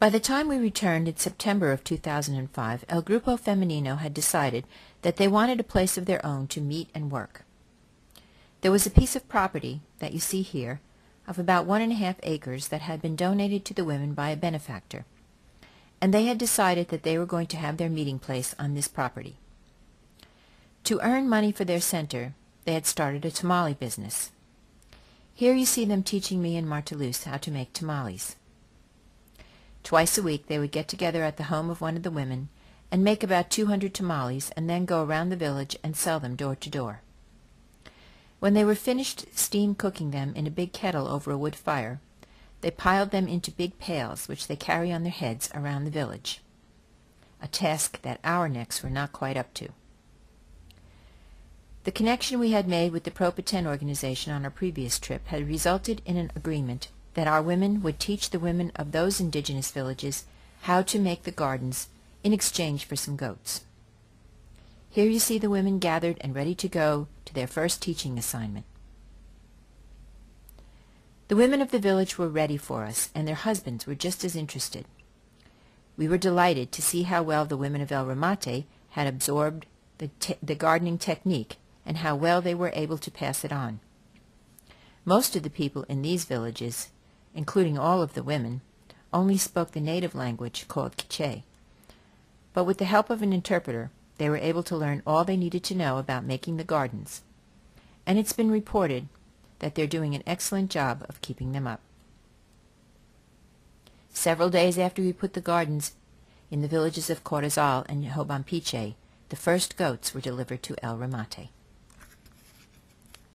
By the time we returned in September of 2005, El Grupo Femenino had decided that they wanted a place of their own to meet and work. There was a piece of property that you see here of about 1.5 acres that had been donated to the women by a benefactor, and they had decided that they were going to have their meeting place on this property. To earn money for their center, they had started a tamale business. Here you see them teaching me and Martelus how to make tamales. Twice a week they would get together at the home of one of the women and make about 200 tamales and then go around the village and sell them door to door. When they were finished steam cooking them in a big kettle over a wood fire, they piled them into big pails which they carry on their heads around the village, a task that our necks were not quite up to. The connection we had made with the Pro-Paten organization on our previous trip had resulted in an agreement that our women would teach the women of those indigenous villages how to make the gardens in exchange for some goats. Here you see the women gathered and ready to go to their first teaching assignment. The women of the village were ready for us, and their husbands were just as interested. We were delighted to see how well the women of El Remate had absorbed the gardening technique and how well they were able to pass it on. Most of the people in these villages, including all of the women, only spoke the native language called Quiche. But with the help of an interpreter, they were able to learn all they needed to know about making the gardens, and it's been reported that they're doing an excellent job of keeping them up. Several days after we put the gardens in the villages of Corozal and Hobampiche, the first goats were delivered to El Remate.